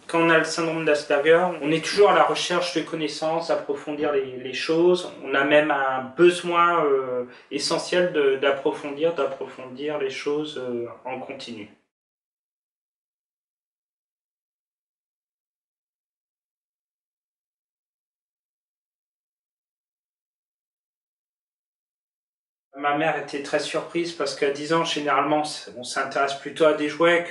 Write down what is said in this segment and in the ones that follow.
Quand on a le syndrome d'Asperger, on est toujours à la recherche de connaissances, d'approfondir les choses. On a même un besoin essentiel d'approfondir les choses en continu. Ma mère était très surprise parce qu'à 10 ans, généralement, on s'intéresse plutôt à des jouets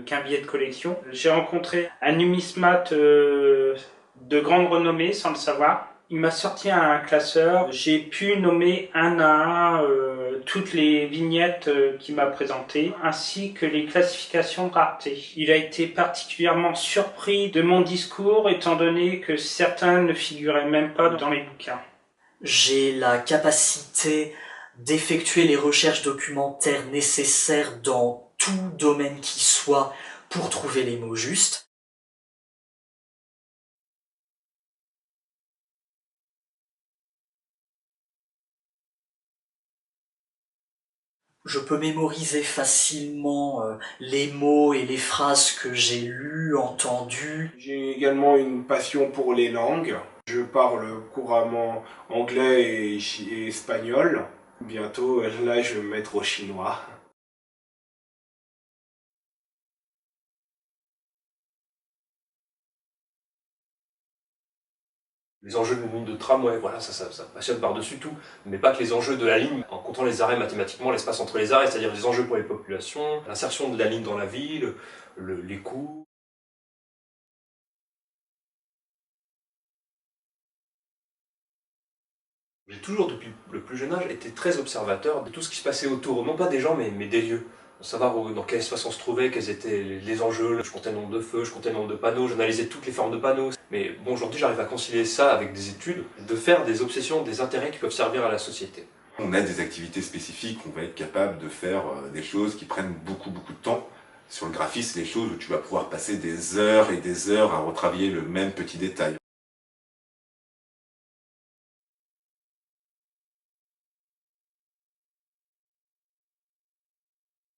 qu'un billet de collection. J'ai rencontré un numismate de grande renommée sans le savoir. Il m'a sorti un classeur. J'ai pu nommer un à un toutes les vignettes qu'il m'a présentées, ainsi que les classifications de rareté. Il a été particulièrement surpris de mon discours, étant donné que certains ne figuraient même pas dans les bouquins. J'ai la capacité d'effectuer les recherches documentaires nécessaires dans tout domaine qui soit pour trouver les mots justes. Je peux mémoriser facilement les mots et les phrases que j'ai lues, entendues. J'ai également une passion pour les langues. Je parle couramment anglais et espagnol. Bientôt, là, je vais me mettre au chinois. Les enjeux d'une ligne de tramway, voilà, ça passionne par-dessus tout. Mais pas que les enjeux de la ligne, en comptant les arrêts mathématiquement, l'espace entre les arrêts, c'est-à-dire les enjeux pour les populations, l'insertion de la ligne dans la ville, les coûts. J'ai toujours, depuis le plus jeune âge, été très observateur de tout ce qui se passait autour, non pas des gens, mais des lieux. Savoir dans quel espace on se trouvait, quels étaient les enjeux. Je comptais le nombre de feux, je comptais le nombre de panneaux, j'analysais toutes les formes de panneaux. Mais bon, aujourd'hui, j'arrive à concilier ça avec des études, de faire des obsessions, des intérêts qui peuvent servir à la société. On a des activités spécifiques, on va être capable de faire des choses qui prennent beaucoup de temps. Sur le graphisme, c'est des choses où tu vas pouvoir passer des heures et des heures à retravailler le même petit détail.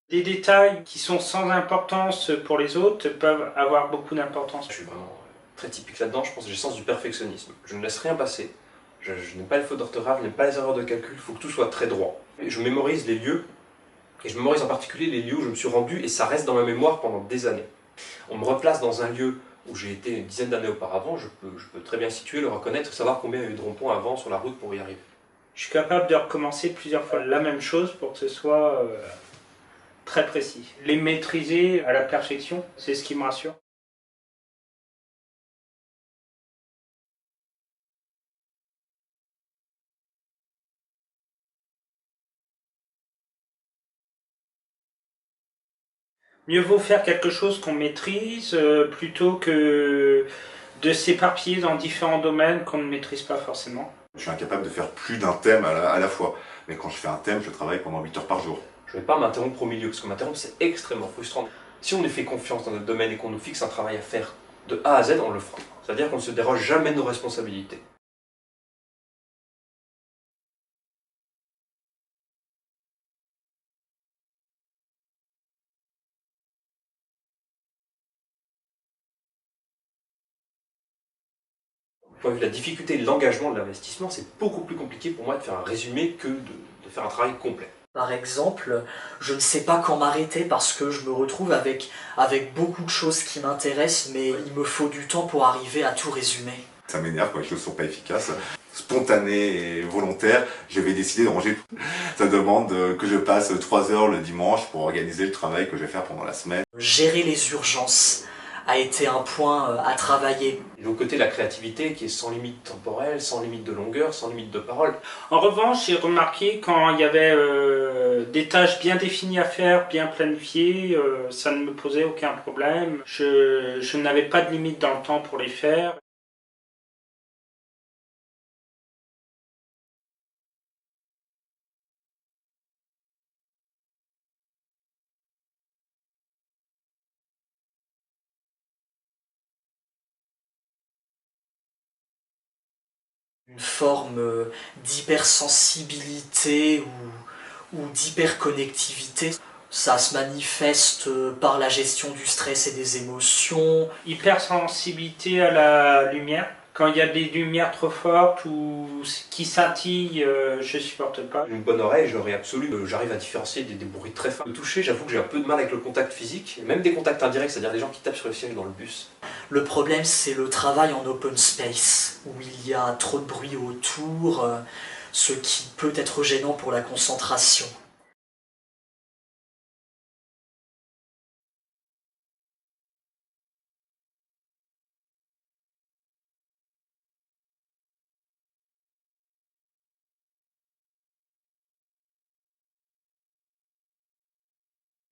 Des détails qui sont sans importance pour les autres peuvent avoir beaucoup d'importance. Je suis vraiment très typique là-dedans, je pense que j'ai le sens du perfectionnisme. Je ne laisse rien passer, je n'aime pas les fautes d'orthographe, je n'aime pas les erreurs de calcul, il faut que tout soit très droit. Et je mémorise les lieux, et je mémorise en particulier les lieux où je me suis rendu, et ça reste dans ma mémoire pendant des années. On me replace dans un lieu où j'ai été une dizaine d'années auparavant, je peux très bien situer, le reconnaître, savoir combien il y a eu de ronds-points avant sur la route pour y arriver. Je suis capable de recommencer plusieurs fois la même chose pour que ce soit très précis. Les maîtriser à la perfection, c'est ce qui me rassure. Mieux vaut faire quelque chose qu'on maîtrise plutôt que de s'éparpiller dans différents domaines qu'on ne maîtrise pas forcément. Je suis incapable de faire plus d'un thème à la fois. Mais quand je fais un thème, je travaille pendant 8 heures par jour. Je ne vais pas m'interrompre au milieu, parce que m'interrompre c'est extrêmement frustrant. Si on nous fait confiance dans notre domaine et qu'on nous fixe un travail à faire de A à Z, on le fera. C'est-à-dire qu'on ne se déroge jamais de nos responsabilités. Du point de vue de la difficulté et de l'engagement de l'investissement, c'est beaucoup plus compliqué pour moi de faire un résumé que de faire un travail complet. Par exemple, je ne sais pas quand m'arrêter parce que je me retrouve avec beaucoup de choses qui m'intéressent, mais il me faut du temps pour arriver à tout résumer. Ça m'énerve quand les choses ne sont pas efficaces. Spontané et volontaire, je vais décider de ranger tout. Ça demande que je passe 3 heures le dimanche pour organiser le travail que je vais faire pendant la semaine. Gérer les urgences a été un point à travailler. Et de l'autre côté, la créativité qui est sans limite temporelle, sans limite de longueur, sans limite de parole. En revanche, j'ai remarqué quand il y avait des tâches bien définies à faire, bien planifiées, ça ne me posait aucun problème. Je n'avais pas de limite dans le temps pour les faire. Une forme d'hypersensibilité ou d'hyperconnectivité. Ça se manifeste par la gestion du stress et des émotions. Hypersensibilité à la lumière. Quand il y a des lumières trop fortes ou qui scintillent, je supporte pas. Une bonne oreille, j'aurais absolu. J'arrive à différencier des bruits très fins. Le toucher, j'avoue que j'ai un peu de mal avec le contact physique, et même des contacts indirects, c'est-à-dire des gens qui tapent sur le siège dans le bus. Le problème, c'est le travail en open space, où il y a trop de bruit autour, ce qui peut être gênant pour la concentration.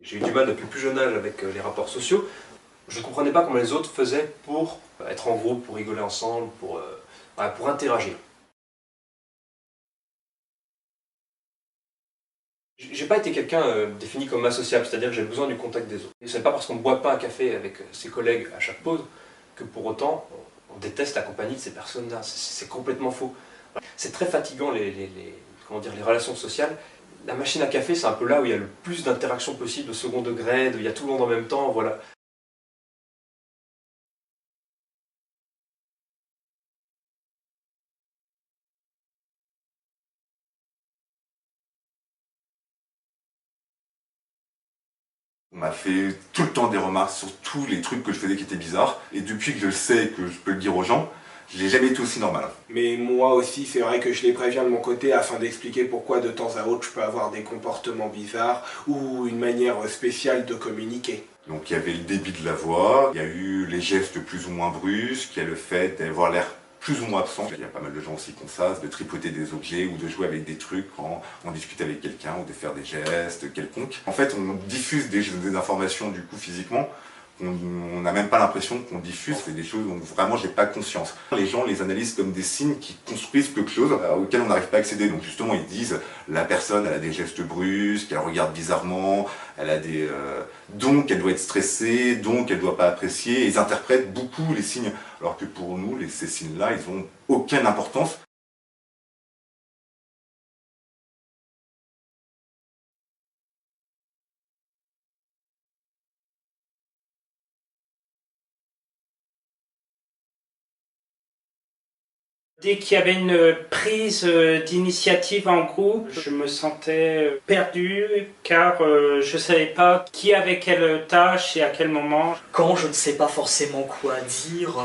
J'ai eu du mal depuis le plus jeune âge avec les rapports sociaux. Je ne comprenais pas comment les autres faisaient pour être en groupe, pour rigoler ensemble, pour interagir. J'ai pas été quelqu'un défini comme associable, c'est-à-dire que j'ai besoin du contact des autres. Et ce n'est pas parce qu'on ne boit pas un café avec ses collègues à chaque pause que pour autant on déteste la compagnie de ces personnes-là. C'est complètement faux. C'est très fatigant comment dire, les relations sociales. La machine à café, c'est un peu là où il y a le plus d'interactions possibles, de second degré, il y a tout le monde en même temps, voilà. On m'a fait tout le temps des remarques sur tous les trucs que je faisais qui étaient bizarres. Et depuis que je le sais et que je peux le dire aux gens, je n'ai jamais été aussi normal. Mais moi aussi, c'est vrai que je les préviens de mon côté afin d'expliquer pourquoi de temps à autre je peux avoir des comportements bizarres ou une manière spéciale de communiquer. Donc il y avait le débit de la voix, il y a eu les gestes plus ou moins brusques, il y a le fait d'avoir l'air plus ou moins absent. Il y a pas mal de gens aussi qui ont ça, de tripoter des objets ou de jouer avec des trucs quand on discute avec quelqu'un ou de faire des gestes quelconques. En fait, on diffuse des informations du coup physiquement. On n'a même pas l'impression qu'on diffuse, c'est des choses dont vraiment j'ai pas conscience. Les gens les analysent comme des signes qui construisent quelque chose auquel on n'arrive pas à accéder. Donc justement ils disent la personne elle a des gestes brusques, elle regarde bizarrement, elle a des donc elle doit être stressée, donc elle doit pas apprécier. Ils interprètent beaucoup les signes, alors que pour nous ces signes-là ils ont aucune importance. Dès qu'il y avait une prise d'initiative en groupe, je me sentais perdu car je ne savais pas qui avait quelle tâche et à quel moment. Quand je ne sais pas forcément quoi dire,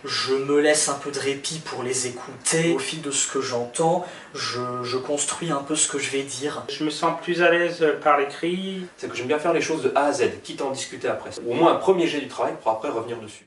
je me laisse un peu de répit pour les écouter. Au fil de ce que j'entends, je construis un peu ce que je vais dire. Je me sens plus à l'aise par l'écrit. C'est que j'aime bien faire les choses de A à Z, quitte à en discuter après. Au moins un premier jet du travail pour après revenir dessus.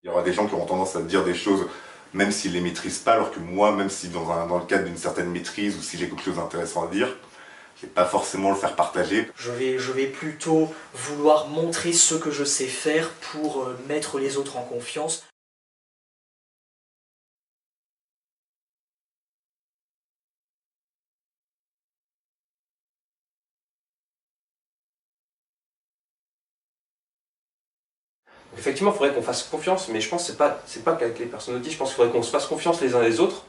Il y aura des gens qui auront tendance à dire des choses même s'ils ne les maîtrisent pas, alors que moi, même si dans le cadre d'une certaine maîtrise ou si j'ai quelque chose d'intéressant à dire, je ne vais pas forcément le faire partager. Je vais plutôt vouloir montrer ce que je sais faire pour mettre les autres en confiance. Effectivement, il faudrait qu'on fasse confiance, mais je pense que c'est pas qu'avec les personnes autistes, je pense qu'il faudrait qu'on se fasse confiance les uns les autres.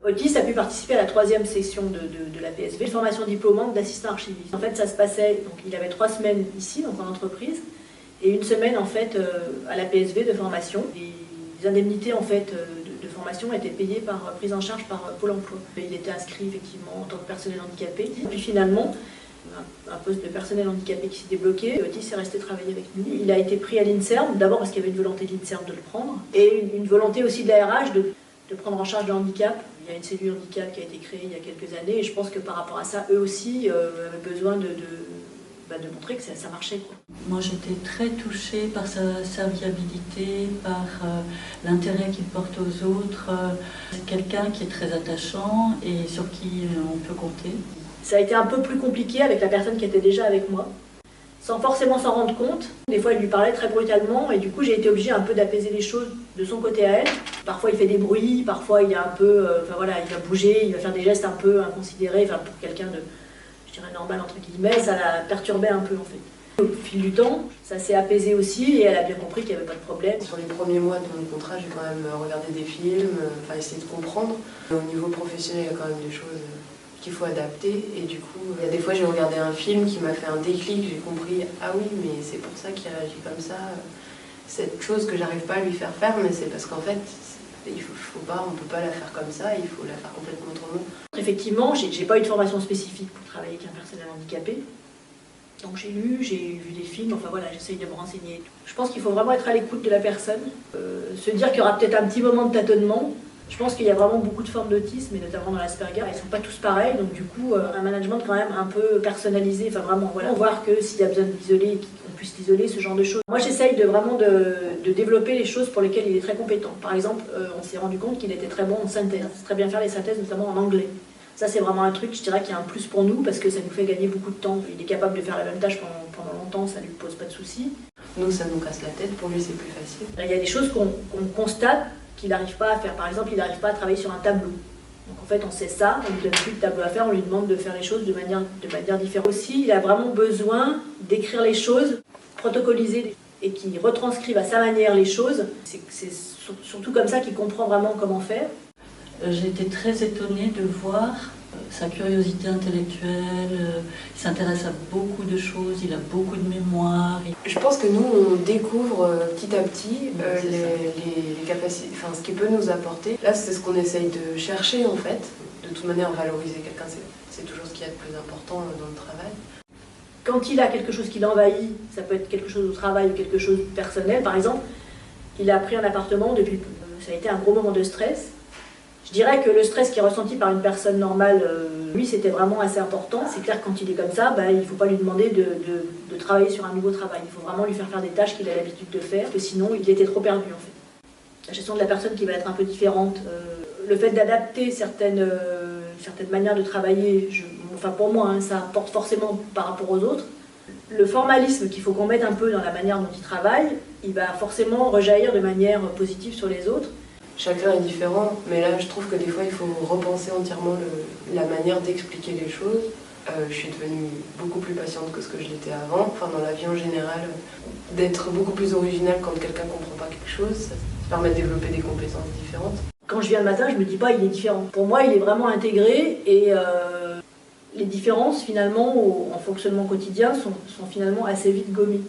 Otis a pu participer à la 3e session de la PSV, formation diplômante d'assistant archiviste. En fait, ça se passait, donc il avait 3 semaines ici, donc en entreprise, et 1 semaine en fait à la PSV de formation. Les indemnités en fait de formation étaient payées prises en charge par Pôle emploi. Il était inscrit effectivement en tant que personnel handicapé. Et puis finalement, un poste de personnel handicapé qui s'est débloqué, Otis est resté travailler avec nous. Il a été pris à l'INSERM, d'abord parce qu'il y avait une volonté de l'INSERM de le prendre, et une volonté aussi de la RH de prendre en charge le handicap. Il y a une cellule handicap qui a été créée il y a quelques années, et je pense que par rapport à ça, eux aussi avaient besoin de montrer que ça marchait, quoi. Moi j'étais très touchée par sa serviabilité, par l'intérêt qu'il porte aux autres. C'est quelqu'un qui est très attachant et sur qui on peut compter. Ça a été un peu plus compliqué avec la personne qui était déjà avec moi, sans forcément s'en rendre compte. Des fois, il lui parlait très brutalement et du coup, j'ai été obligée un peu d'apaiser les choses de son côté à elle. Parfois il fait des bruits, parfois il est un peu, enfin voilà, il va bouger, il va faire des gestes un peu inconsidérés, enfin pour quelqu'un de, je dirais normal entre guillemets, ça l'a perturbé un peu en fait. Au fil du temps, ça s'est apaisé aussi et elle a bien compris qu'il n'y avait pas de problème. Sur les premiers mois de mon contrat, j'ai quand même regardé des films, enfin essayé de comprendre. Au niveau professionnel, il y a quand même des choses qu'il faut adapter et du coup, il y a des fois j'ai regardé un film qui m'a fait un déclic, j'ai compris, ah oui, mais c'est pour ça qu'il réagit comme ça. Cette chose que j'arrive pas à lui faire faire, mais c'est parce qu'en fait, on ne peut pas la faire comme ça, il faut la faire complètement autrement. Effectivement, j'ai pas eu de formation spécifique pour travailler avec un personnel handicapé. Donc j'ai lu, j'ai vu des films, enfin voilà, j'essaye de me renseigner. Je pense qu'il faut vraiment être à l'écoute de la personne, se dire qu'il y aura peut-être un petit moment de tâtonnement. Je pense qu'il y a vraiment beaucoup de formes d'autisme, et notamment dans l'Asperger, ils ne sont pas tous pareils, donc du coup, un management quand même un peu personnalisé, enfin vraiment, voilà, voir que s'il y a besoin d'isoler, qu'on puisse l'isoler, ce genre de choses. Moi j'essaye vraiment de développer les choses pour lesquelles il est très compétent. Par exemple, on s'est rendu compte qu'il était très bon en synthèse, très bien faire les synthèses, notamment en anglais. Ça c'est vraiment un truc, je dirais, qui est un plus pour nous, parce que ça nous fait gagner beaucoup de temps. Il est capable de faire la même tâche pendant longtemps, ça ne lui pose pas de soucis. Nous, ça nous casse la tête, pour lui c'est plus facile. Il y a des choses qu'on constate qu'il n'arrive pas à faire. Par exemple, il n'arrive pas à travailler sur un tableau. Donc en fait, on sait ça, on ne lui donne plus de tableau à faire, on lui demande de faire les choses de manière différente. Aussi, il a vraiment besoin d'écrire les choses, protocoliser, et qu'il retranscrive à sa manière les choses. C'est surtout comme ça qu'il comprend vraiment comment faire. J'ai été très étonnée de voir sa curiosité intellectuelle, il s'intéresse à beaucoup de choses, il a beaucoup de mémoire. Je pense que nous, on découvre petit à petit les capacités, enfin ce qu'il peut nous apporter. Là, c'est ce qu'on essaye de chercher en fait. De toute manière, valoriser quelqu'un, c'est toujours ce qu'il y a de plus important dans le travail. Quand il a quelque chose qui l'envahit, ça peut être quelque chose au travail ou quelque chose de personnel. Par exemple, il a pris un appartement depuis peu. Ça a été un gros moment de stress. Je dirais que le stress qui est ressenti par une personne normale, lui, c'était vraiment assez important. C'est clair que quand il est comme ça, il ne faut pas lui demander de travailler sur un nouveau travail. Il faut vraiment lui faire des tâches qu'il a l'habitude de faire, parce que sinon, il était trop perdu, en fait. La gestion de la personne qui va être un peu différente, le fait d'adapter certaines manières de travailler, enfin pour moi, ça apporte forcément par rapport aux autres. Le formalisme qu'il faut qu'on mette un peu dans la manière dont il travaille, il va forcément rejaillir de manière positive sur les autres. Chacun est différent, mais là je trouve que des fois il faut repenser entièrement la manière d'expliquer les choses. Je suis devenue beaucoup plus patiente que ce que je l'étais avant, enfin dans la vie en général, d'être beaucoup plus originale quand quelqu'un ne comprend pas quelque chose, ça permet de développer des compétences différentes. Quand je viens le matin, je me dis pas il est différent. Pour moi, il est vraiment intégré et les différences finalement en fonctionnement quotidien sont finalement assez vite gommées.